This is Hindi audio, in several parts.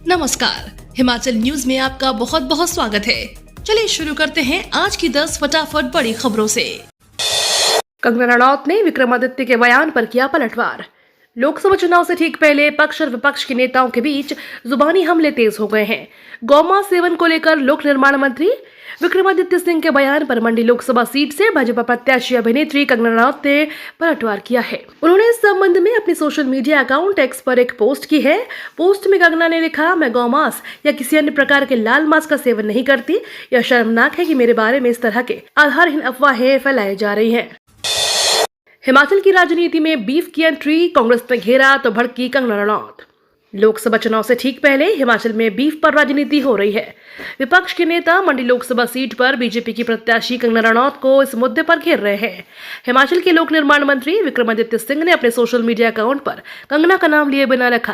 नमस्कार, हिमाचल न्यूज में आपका बहुत बहुत स्वागत है। चलिए शुरू करते हैं आज की 10 फटाफट बड़ी खबरों से। कंगना रनौत ने विक्रमादित्य के बयान पर किया पलटवार। लोकसभा चुनाव से ठीक पहले पक्ष और विपक्ष के नेताओं के बीच जुबानी हमले तेज हो गए हैं। गौमांस सेवन को लेकर लोक निर्माण मंत्री विक्रमादित्य सिंह के बयान पर मंडी लोकसभा सीट से भाजपा प्रत्याशी अभिनेत्री कंगना रनौत ने पलटवार किया है। उन्होंने इस संबंध में अपने सोशल मीडिया अकाउंट एक्स पर एक पोस्ट की है। पोस्ट में कंगना ने लिखा, मैं गौमांस या किसी अन्य प्रकार के लाल मांस का सेवन नहीं करती। यह शर्मनाक है कि मेरे बारे में इस तरह के आधारहीन अफवाहें फैलाई जा रही हैं। हिमाचल की राजनीति में बीफ की एंट्री, कांग्रेस ने घेरा तो भड़की कंगना रनौत। लोकसभा चुनाव से ठीक पहले हिमाचल में बीफ पर राजनीति हो रही है। विपक्ष के नेता मंडी लोकसभा सीट पर बीजेपी की प्रत्याशी कंगना रनौत को इस मुद्दे पर घेर रहे हैं। हिमाचल के लोक निर्माण मंत्री विक्रमादित्य सिंह ने अपने सोशल मीडिया अकाउंट पर कंगना का नाम लिए बिना रखा।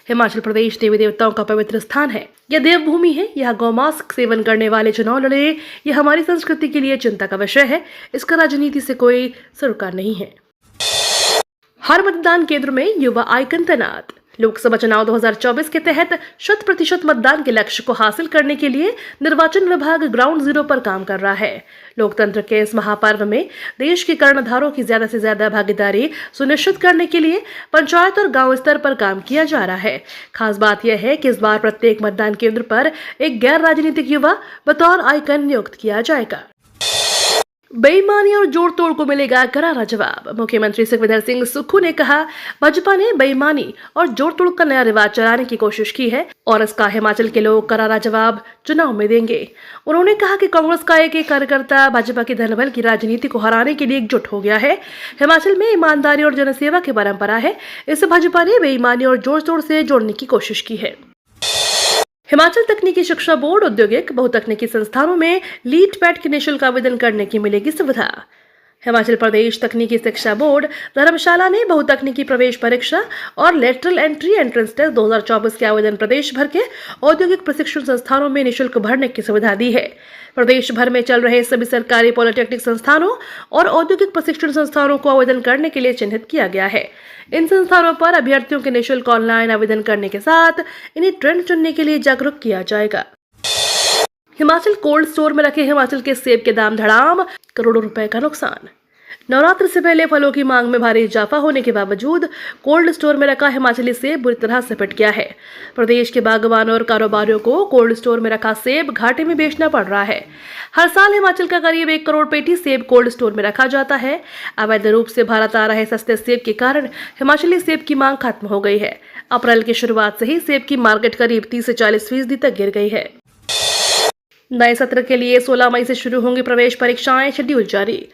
हिमाचल प्रदेश देवी देवताओं का पवित्र स्थान है, यह देवभूमि है। यह गौमांस सेवन करने वाले चुनाव लड़े, यह हमारी संस्कृति के लिए चिंता का विषय है। इसका राजनीति से कोई सरोकार नहीं है। हर मतदान केंद्र में युवा आइकन तैनात। लोकसभा चुनाव 2024 के तहत 100% मतदान के लक्ष्य को हासिल करने के लिए निर्वाचन विभाग ग्राउंड जीरो पर काम कर रहा है। लोकतंत्र के इस महापर्व में देश के कर्णधारों की ज्यादा से ज्यादा भागीदारी सुनिश्चित करने के लिए पंचायत और गांव स्तर पर काम किया जा रहा है। खास बात यह है कि इस बार प्रत्येक मतदान केंद्र पर एक गैर राजनीतिक युवा बतौर आइकन नियुक्त किया जाएगा। बेईमानी और जोड़ तोड़ को मिलेगा करारा जवाब। मुख्यमंत्री सुखविंदर सिंह सुक्खू ने कहा, भाजपा ने बेईमानी और जोड़ तोड़ का नया रिवाज चलाने की कोशिश की है और इसका हिमाचल के लोग करारा जवाब चुनाव में देंगे। उन्होंने कहा कि कांग्रेस का एक कार्यकर्ता भाजपा की धनबल की राजनीति को हराने के लिए एकजुट हो गया है। हिमाचल में ईमानदारी और जनसेवा की परंपरा है, इसे भाजपा ने बेईमानी और जोड़ तोड़ से जोड़ने की कोशिश की है। हिमाचल तकनीकी शिक्षा बोर्ड औद्योगिक बहुतकनीकी संस्थानों में लीड पैड के निःशुल्क आवेदन करने की मिलेगी सुविधा। हिमाचल प्रदेश तकनीकी शिक्षा बोर्ड धर्मशाला ने बहुतकनीकी प्रवेश परीक्षा और लेटरल एंट्री एंट्रेंस टेस्ट 2024 के आवेदन प्रदेश भर के औद्योगिक प्रशिक्षण संस्थानों में निःशुल्क भरने की सुविधा दी है। प्रदेश भर में चल रहे सभी सरकारी पॉलिटेक्निक संस्थानों और औद्योगिक प्रशिक्षण संस्थानों को आवेदन करने के लिए चिन्हित किया गया है। इन संस्थानों पर अभ्यर्थियों के निःशुल्क ऑनलाइन आवेदन करने के साथ इन्हें ट्रेंड चुनने के लिए जागरूक किया जाएगा। हिमाचल कोल्ड स्टोर में रखे हिमाचल के सेब के दाम धड़ाम, करोड़ों रुपए का नुकसान। नवरात्र से पहले फलों की मांग में भारी इजाफा होने के बावजूद कोल्ड स्टोर में रखा हिमाचली सेब बुरी तरह से पिट गया है। प्रदेश के बागवानों और कारोबारियों को कोल्ड स्टोर में रखा सेब घाटे में बेचना पड़ रहा है। हर साल हिमाचल का करीब 1 करोड़ पेटी सेब कोल्ड स्टोर में रखा जाता है। अवैध रूप से भारत आ रहे सस्ते सेब के कारण हिमाचली सेब की मांग खत्म हो गई है। अप्रैल की शुरुआत से ही सेब की मार्केट करीब 30 से 40% तक गिर गई है। नए सत्र के लिए 16 मई से शुरू होंगी प्रवेश परीक्षाएं, शेड्यूल जारी।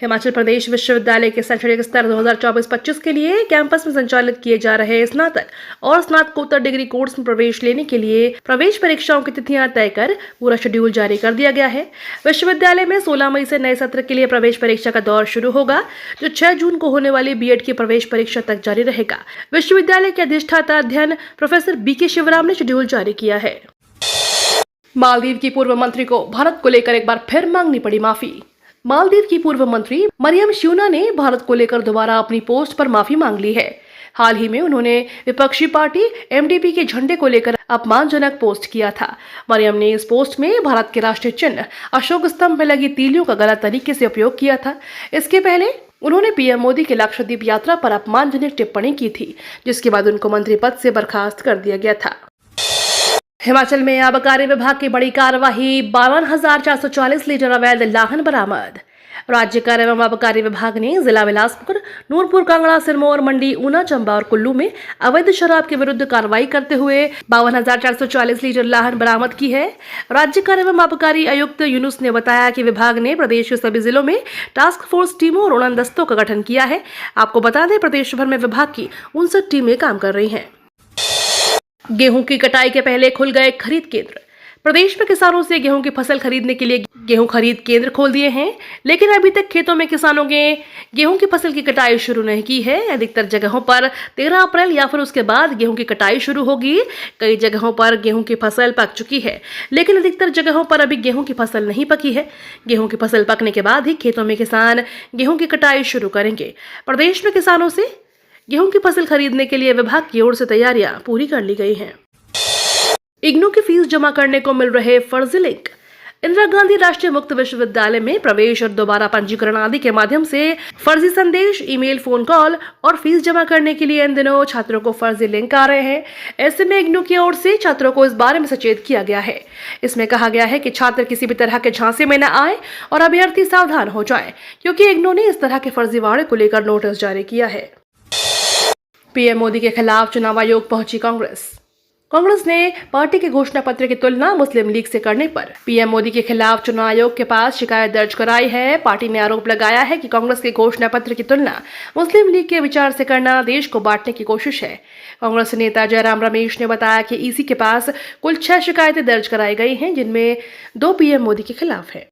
हिमाचल प्रदेश विश्वविद्यालय के शैक्षणिक स्तर 2024-25 के लिए कैंपस में संचालित किए जा रहे स्नातक और स्नातकोत्तर डिग्री कोर्स में प्रवेश लेने के लिए प्रवेश परीक्षाओं की तिथियां तय कर पूरा शेड्यूल जारी कर दिया गया है। विश्वविद्यालय में 16 मई से नए सत्र के लिए प्रवेश परीक्षा का दौर शुरू होगा, जो 6 जून को होने वाली बीएड की प्रवेश परीक्षा तक जारी रहेगा। विश्वविद्यालय के अधिष्ठाता अध्ययन प्रोफेसर बीके शिवराम ने शेड्यूल जारी किया है। मालदीव की पूर्व मंत्री को भारत को लेकर एक बार फिर मांगनी पड़ी माफी। मालदीव की पूर्व मंत्री मरियम श्यूना ने भारत को लेकर दोबारा अपनी पोस्ट पर माफी मांग ली है। हाल ही में उन्होंने विपक्षी पार्टी एमडीपी के झंडे को लेकर अपमानजनक पोस्ट किया था। मरियम ने इस पोस्ट में भारत के राष्ट्रीय चिन्ह अशोक स्तंभ में लगी तीलियों का गलत तरीके से उपयोग किया था। इसके पहले उन्होंने पीएम मोदी के लक्षद्वीप यात्रा पर अपमानजनक टिप्पणी की थी, जिसके बाद उनको मंत्री पद से बर्खास्त कर दिया गया था। हिमाचल में आबकारी विभाग की बड़ी कार्रवाई, 52,440 लीटर अवैध लाहन बरामद। राज्य कर एवं आबकारी विभाग ने जिला बिलासपुर, नूरपुर, कांगड़ा, सिरमौर, मंडी, ऊना, चंबा और कुल्लू में अवैध शराब के विरुद्ध कार्रवाई करते हुए 52,440 लीटर लाहन बरामद की है। राज्य कर एवं आबकारी आयुक्त यूनुस ने बताया कि विभाग ने प्रदेश के सभी जिलों में टास्क फोर्स टीमों और उड़न दस्तों का गठन किया है। आपको बता दें, प्रदेश भर में विभाग की 59 टीमें काम कर रही हैं। गेहूं की कटाई के पहले खुल गए खरीद केंद्र। प्रदेश में किसानों से गेहूं की फसल खरीदने के लिए गेहूं खरीद केंद्र खोल दिए हैं, लेकिन अभी तक खेतों में किसानों ने गेहूं की फसल की कटाई शुरू नहीं की है। अधिकतर जगहों पर 13 अप्रैल या फिर उसके बाद गेहूं की कटाई शुरू होगी। कई जगहों पर गेहूं की फसल पक चुकी है, लेकिन अधिकतर जगहों पर अभी गेहूं की फसल नहीं पकी है। गेहूं की फसल पकने के बाद ही खेतों में किसान गेहूं की कटाई शुरू करेंगे। प्रदेश में किसानों से गेहूं की फसल खरीदने के लिए विभाग की ओर से तैयारियां पूरी कर ली गई हैं। इग्नू की फीस जमा करने को मिल रहे फर्जी लिंक। इंदिरा गांधी राष्ट्रीय मुक्त विश्वविद्यालय में प्रवेश और दोबारा पंजीकरण आदि के माध्यम से फर्जी संदेश, ईमेल, फोन कॉल और फीस जमा करने के लिए इन दिनों छात्रों को फर्जी लिंक आ रहे हैं। ऐसे में इग्नू की ओर से छात्रों को इस बारे में सचेत किया गया है। इसमें कहा गया है कि छात्र किसी भी तरह के झांसे में न आए और अभ्यर्थी सावधान हो जाए, क्योंकि इग्नू ने इस तरह के फर्जीवाड़े को लेकर नोटिस जारी किया है। पीएम मोदी के खिलाफ चुनाव आयोग पहुंची कांग्रेस ने पार्टी के घोषणा पत्र की तुलना मुस्लिम लीग से करने पर पीएम मोदी के खिलाफ चुनाव आयोग के पास शिकायत दर्ज कराई है। पार्टी ने आरोप लगाया है कि कांग्रेस के घोषणा पत्र की तुलना मुस्लिम लीग के विचार से करना देश को बांटने की कोशिश है। कांग्रेस नेता जयराम रमेश ने बताया कि ईसी के पास कुल 6 शिकायतें दर्ज कराई गई हैं, जिनमें 2 पीएम मोदी के खिलाफ है।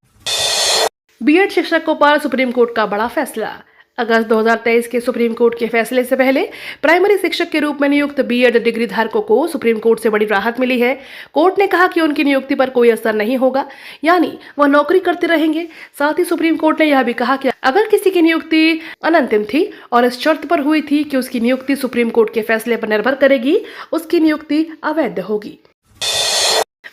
बीएड शिक्षकों पर सुप्रीम कोर्ट का बड़ा फैसला। अगस्त 2023 के सुप्रीम कोर्ट के फैसले से पहले प्राइमरी शिक्षक के रूप में नियुक्त बीएड डिग्री धारकों को सुप्रीम कोर्ट से बड़ी राहत मिली है। कोर्ट ने कहा कि उनकी नियुक्ति पर कोई असर नहीं होगा, यानी वह नौकरी करते रहेंगे। साथ ही सुप्रीम कोर्ट ने यह भी कहा कि अगर किसी की नियुक्ति अनंतिम थी और इस शर्त पर हुई थी कि उसकी नियुक्ति सुप्रीम कोर्ट के फैसले पर निर्भर करेगी, उसकी नियुक्ति अवैध होगी।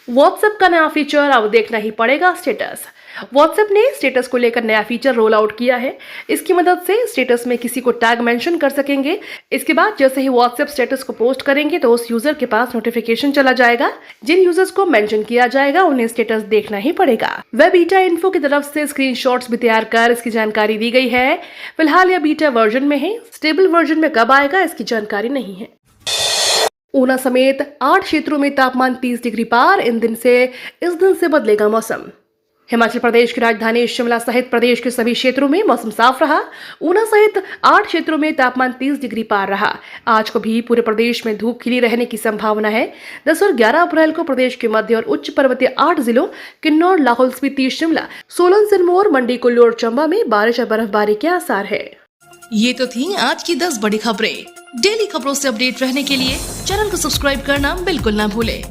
व्हाट्सएप का नया फीचर अब देखना ही पड़ेगा स्टेटस। व्हाट्सएप ने स्टेटस को लेकर नया फीचर रोल आउट किया है। इसकी मदद से स्टेटस में किसी को टैग मेंशन कर सकेंगे। इसके बाद जैसे ही व्हाट्सएप स्टेटस को पोस्ट करेंगे तो उस यूजर के पास नोटिफिकेशन चला जाएगा। जिन यूजर्स को मेंशन किया जाएगा उन्हें स्टेटस देखना ही पड़ेगा। वेब बीटा इन्फो की तरफ से स्क्रीनशॉट्स भी तैयार कर इसकी जानकारी दी गई है। फिलहाल यह बीटा वर्जन में है। स्टेबल वर्जन में कब आएगा इसकी जानकारी नहीं है। ऊना समेत 8 क्षेत्रों में तापमान 30 डिग्री पार। इस दिन से बदलेगा मौसम। हिमाचल प्रदेश की राजधानी शिमला सहित प्रदेश के सभी क्षेत्रों में मौसम साफ रहा। ऊना सहित 8 क्षेत्रों में तापमान 30 डिग्री पार रहा। आज को भी पूरे प्रदेश में धूप खिली रहने की संभावना है। 10 और 11 अप्रैल को प्रदेश के मध्य और उच्च पर्वतीय 8 जिलों किन्नौर, लाहौल स्पीति, शिमला, सोलन, सिरमौर, मंडी, कुल्लू और चंबा में बारिश और बर्फबारी के आसार है। ये तो थी आज की 10 बड़ी खबरें। डेली खबरों से अपडेट रहने के लिए चैनल को सब्सक्राइब करना बिल्कुल ना भूलें।